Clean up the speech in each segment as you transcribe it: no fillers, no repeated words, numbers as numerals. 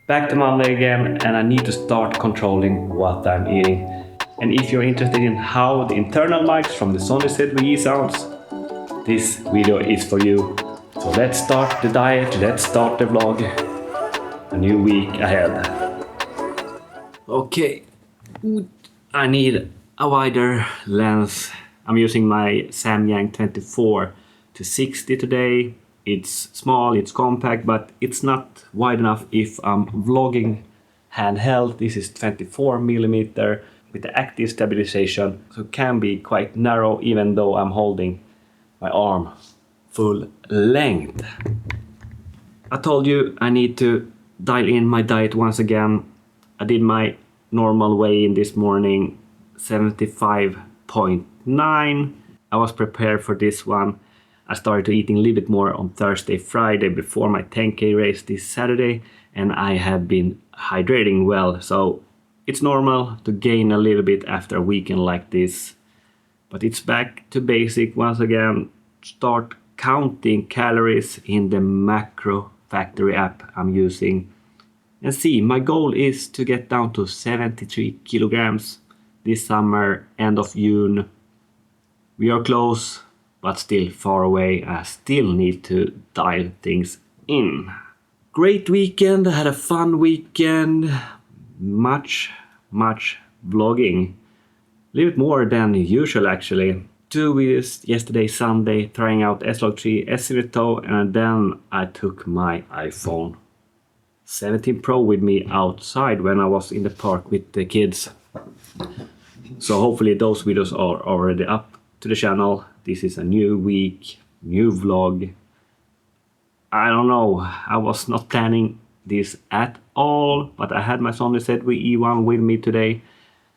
Back to Monday again, and I need to start controlling what I'm eating. And if you're interested in how the internal mics from the Sony ZV-E sounds, this video is for you. So let's start the diet, let's start the vlog. A new week ahead. Okay, I need a wider lens. I'm using my Samyang 24 to 60 today. It's small, it's compact, but it's not wide enough if I'm vlogging handheld. This is 24mm with the active stabilization, so it can be quite narrow even though I'm holding my arm full length. I told you I need to dial in my diet once again. I did my normal weigh-in this morning, 75.9. I was prepared for this one. I started eating a little bit more on Thursday, Friday before my 10K race this Saturday, and I have been hydrating well. So it's normal to gain a little bit after a weekend like this. But it's back to basic once again. Start counting calories in the Macro Factory app I'm using. And see, my goal is to get down to 73 kilograms this summer, end of June. We are close, but still far away. I still need to dial things in. Great weekend, I had a fun weekend. Much vlogging. A little bit more than usual actually. 2 videos yesterday, Sunday, trying out S-Log3, S-Tow, and then I took my iPhone 17 Pro with me outside when I was in the park with the kids. So hopefully those videos are already up to the channel. This is a new week, new vlog. I don't know, I was not planning this at all, but I had my Sony ZV-E1 with me today,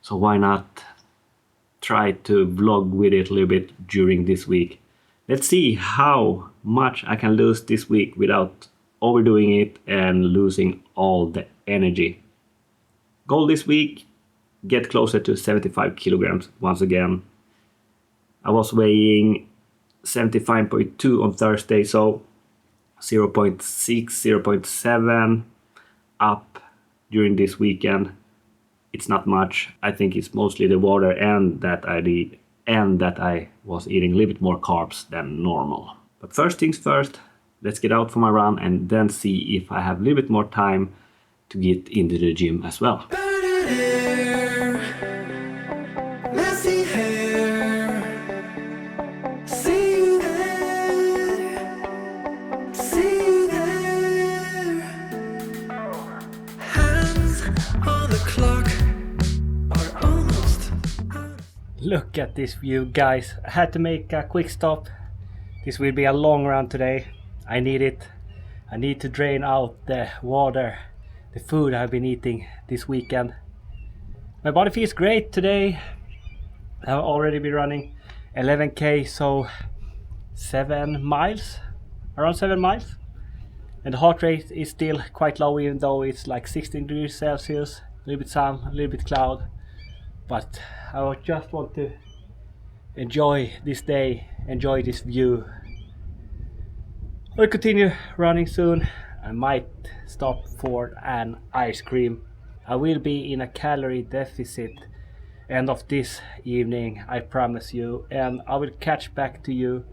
so why not try to vlog with it a little bit during this week. Let's see how much I can lose this week without overdoing it and losing all the energy. Goal this week, get closer to 75 kilograms once again. I was weighing 75.2 on Thursday, so 0.6, 0.7 up during this weekend. It's not much. I think it's mostly the water and that I was eating a little bit more carbs than normal. But first things first, let's get out for my run and then see if I have a little bit more time to get into the gym as well. Look at this view, guys. I had to make a quick stop. This will be a long run today. I need it. I need to drain out the water, the food I've been eating this weekend. My body feels great today. I've already been running 11K, so 7 miles, around 7 miles. And the heart rate is still quite low, even though it's like 16 degrees Celsius, a little bit sun, a little bit cloud. But I just want to enjoy this day, enjoy this view. I'll continue running soon. I might stop for an ice cream. I will be in a calorie deficit end of this evening, I promise you. And I will catch back to you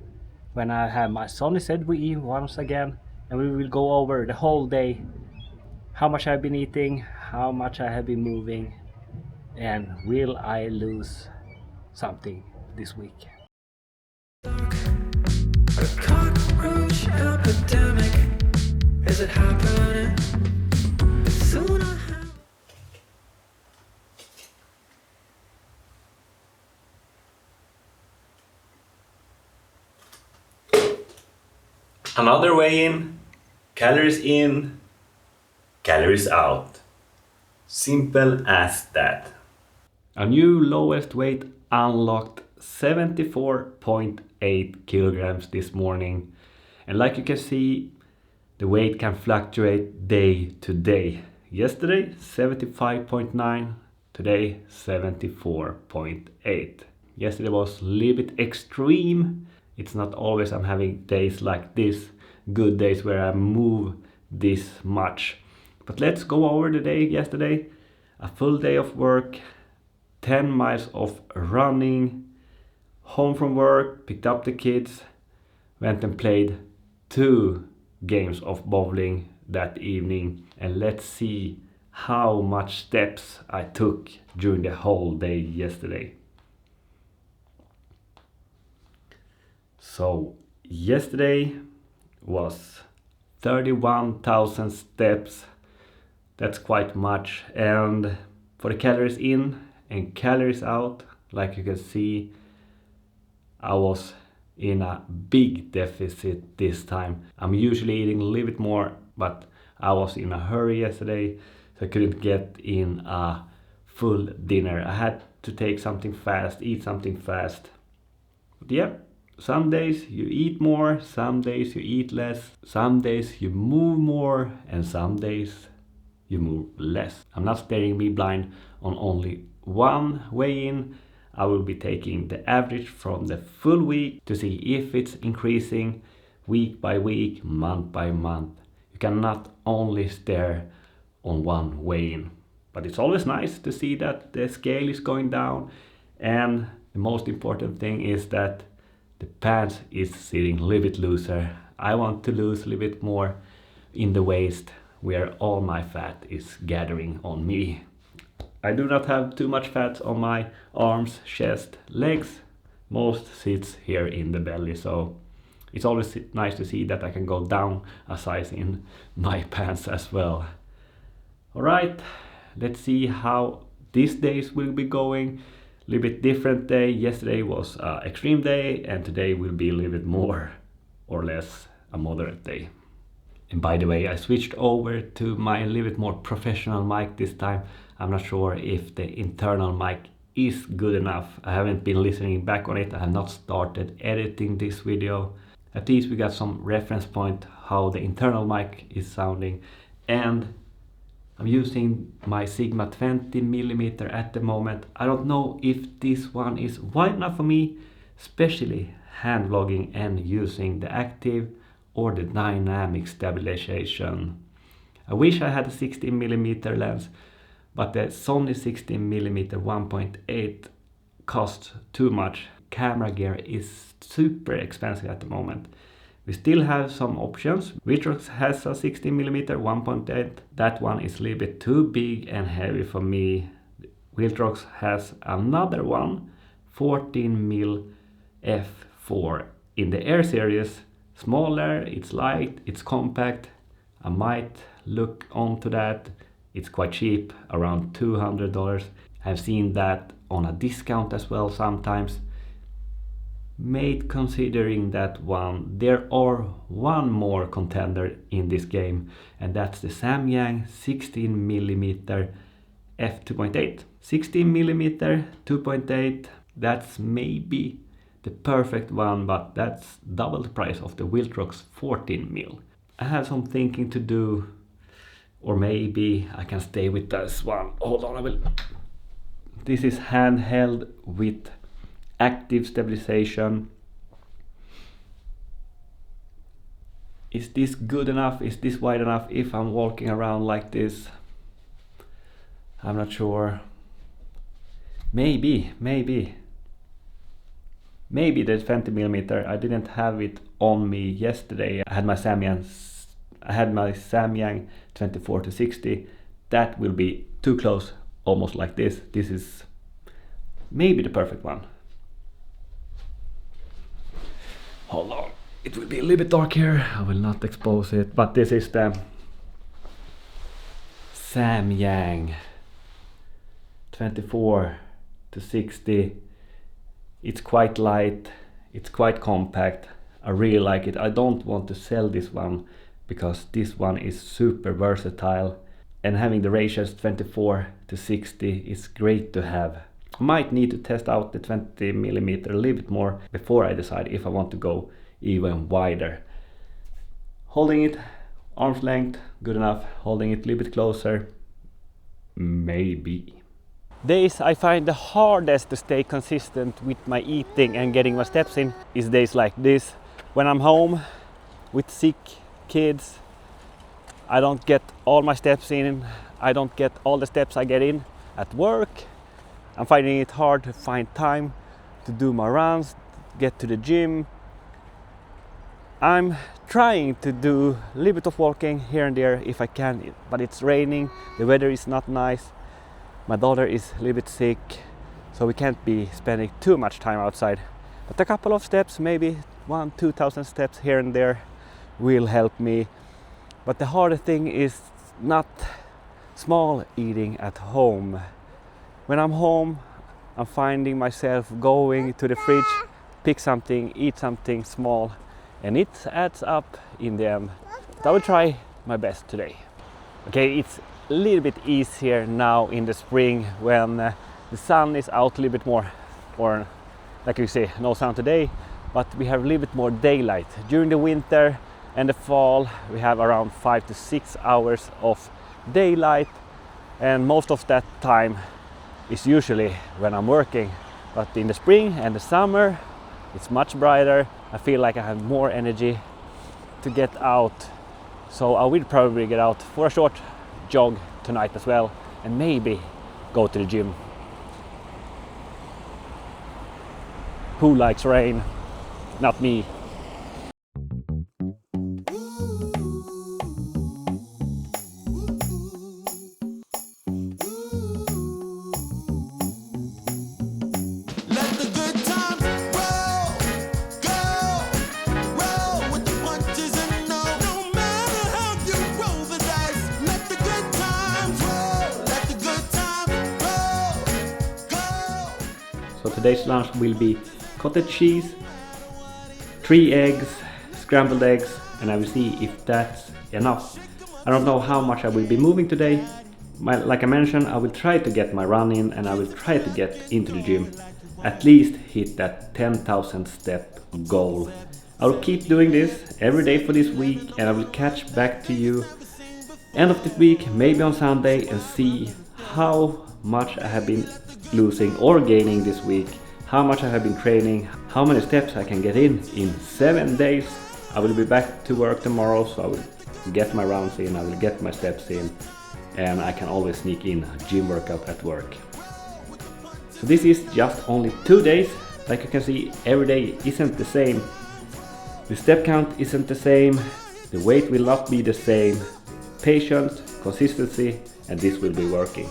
when I have my Sony ZV-E once again. And we will go over the whole day. How much I've been eating, how much I have been moving. And will I lose something this week? A cockroach epidemic, is it happening? Soon I have... Another weigh-in, in, calories out. Simple as that. A new lowest weight unlocked, 74.8 kilograms this morning. And like you can see, the weight can fluctuate day to day. Yesterday 75.9, today 74.8. Yesterday was a little bit extreme. It's not always I'm having days like this, good days where I move this much. But let's go over the day yesterday. A full day of work, 10 miles of running, home from work, picked up the kids, went and played 2 games of bowling that evening, and let's see how much steps I took during the whole day yesterday. So yesterday was 31,000 steps. That's quite much, and for the calories in and calories out, like you can see, I was in a big deficit this time. I'm usually eating a little bit more, but I was in a hurry yesterday, so I couldn't get in a full dinner. I had to take something fast, eat something fast. But yeah, some days you eat more, some days you eat less, some days you move more, and some days you move less. I'm not staring me blind on only one weigh-in. I will be taking the average from the full week to see if it's increasing week by week, month by month. You cannot only stare on one weigh-in. But it's always nice to see that the scale is going down, and the most important thing is that the pants is sitting a little bit looser. I want to lose a little bit more in the waist, where all my fat is gathering on me. I do not have too much fat on my arms, chest, legs. Most sits here in the belly, so it's always nice to see that I can go down a size in my pants as well. Alright, let's see how these days will be going. A little bit different day. Yesterday was an extreme day, and today will be a little bit more or less a moderate day. And by the way, I switched over to my little bit more professional mic this time. I'm not sure if the internal mic is good enough. I haven't been listening back on it. I have not started editing this video. At least we got some reference point how the internal mic is sounding. And I'm using my Sigma 20mm at the moment. I don't know if this one is wide enough for me, especially hand vlogging and using the active or the dynamic stabilization. I wish I had a 16mm lens, but the Sony 16mm 1.8 costs too much. Camera gear is super expensive at the moment. We still have some options. Viltrox has a 16mm 1.8. That one is a little bit too big and heavy for me. Viltrox has another one, 14mm f4 in the Air series. Smaller, it's light, it's compact. I might look onto that. It's quite cheap, around $200. I've seen that on a discount as well sometimes. Made considering that one, there are one more contender in this game, and that's the Samyang 16mm f2.8. 16mm 2.8, that's maybe the perfect one, but that's double the price of the Viltrox 14mm. I have some thinking to do, or maybe I can stay with this one. Hold on, I will. This is handheld with active stabilization. Is this good enough? Is this wide enough if I'm walking around like this? I'm not sure. Maybe the 20mm. I didn't have it on me yesterday. I had my Samyang 24-60. That will be too close, almost like this. This is maybe the perfect one. Hold on, it will be a little bit dark here. I will not expose it, but this is the Samyang 24-60. It's quite light, it's quite compact. I really like it. I don't want to sell this one because this one is super versatile, and having the ratios 24-60 is great to have. I might need to test out the 20mm a little bit more before I decide if I want to go even wider. Holding it arm's length, good enough. Holding it a little bit closer, maybe. Days I find the hardest to stay consistent with my eating and getting my steps in is days like this. When I'm home with sick kids, I don't get all my steps in. I don't get all the steps I get in at work. I'm finding it hard to find time to do my runs, get to the gym. I'm trying to do a little bit of walking here and there if I can, but it's raining, the weather is not nice. My daughter is a little bit sick, so we can't be spending too much time outside. But a couple of steps, maybe 1,000-2,000 steps here and there will help me. But the harder thing is not small eating at home. When I'm home, I'm finding myself going to the fridge, pick something, eat something small, and it adds up in the end. But I will try my best today. Okay, it's a little bit easier now in the spring when the sun is out a little bit more, or like you say, no sun today, but we have a little bit more daylight. During the winter and the fall, we have around 5 to 6 hours of daylight, and most of that time is usually when I'm working. But in the spring and the summer, it's much brighter. I feel like I have more energy to get out. So I will probably get out for a short jog tonight as well, and maybe go to the gym. Who likes rain? Not me. So today's lunch will be cottage cheese, 3 eggs, scrambled eggs, and I will see if that's enough. I don't know how much I will be moving today. Like I mentioned, I will try to get my run in, and I will try to get into the gym. At least hit that 10,000 step goal. I will keep doing this every day for this week, and I will catch back to you end of the week, maybe on Sunday, and see how much I have been losing or gaining this week, how much I have been training, how many steps I can get in 7 days. I will be back to work tomorrow, so I will get my rounds in, I will get my steps in, and I can always sneak in a gym workout at work. So this is just only 2 days. Like you can see, every day isn't the same. The step count isn't the same, the weight will not be the same. Patience, consistency, and this will be working.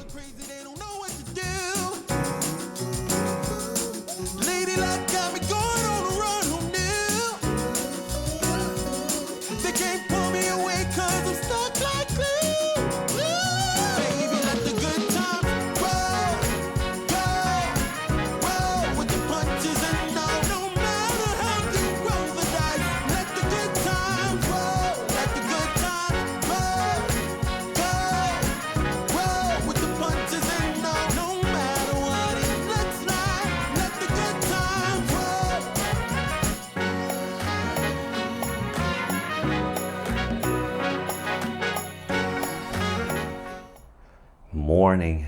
Morning.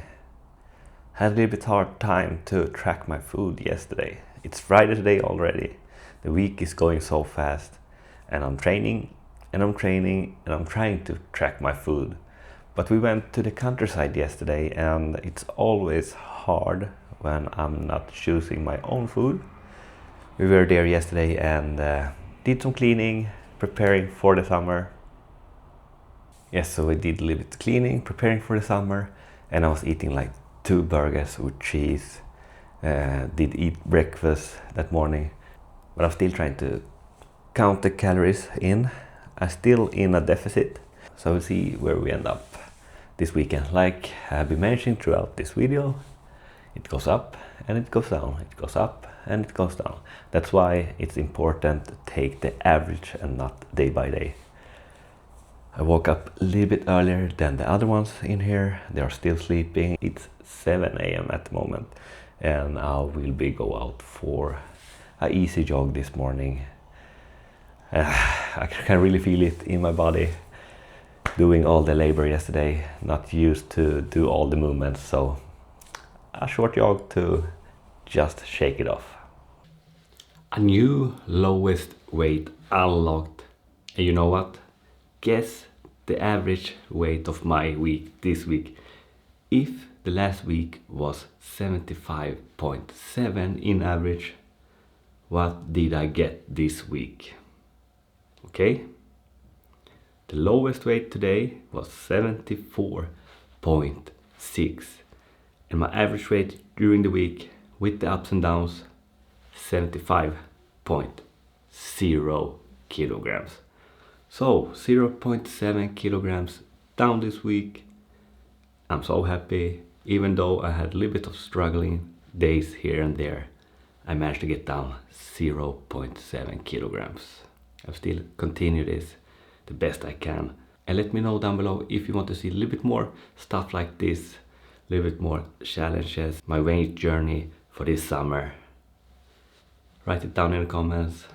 Had a little bit hard time to track my food yesterday. It's Friday today already. The week is going so fast, and I'm training and I'm training and I'm trying to track my food. But we went to the countryside yesterday, and it's always hard when I'm not choosing my own food. We were there yesterday and did some cleaning, preparing for the summer. Yes, so we did a little bit cleaning, preparing for the summer, and I was eating like 2 burgers with cheese. Did eat breakfast that morning, but I'm still trying to count the calories in. I'm still in a deficit, so we'll see where we end up this weekend. Like I've been mentioning throughout this video, it goes up and it goes down, it goes up and it goes down. That's why it's important to take the average and not day by day. I woke up a little bit earlier than the other ones in here. They are still sleeping. It's 7 a.m. at the moment, and I will be go out for an easy jog this morning. I can really feel it in my body. Doing all the labor yesterday, not used to do all the movements, so a short jog to just shake it off. A new lowest weight unlocked. And you know what? Guess the average weight of my week this week. If the last week was 75.7 in average, what did I get this week? Okay, the lowest weight today was 74.6, and my average weight during the week with the ups and downs 75.0 kilograms. So 0.7 kilograms down this week. I'm so happy. Even though I had a little bit of struggling days here and there, I managed to get down 0.7 kilograms. I'll still continue this the best I can. And let me know down below if you want to see a little bit more stuff like this, a little bit more challenges, my weight journey for this summer. Write it down in the comments.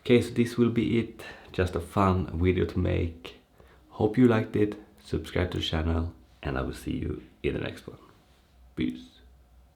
Okay, so this will be it. Just a fun video to make. Hope you liked it. Subscribe to the channel, and I will see you in the next one.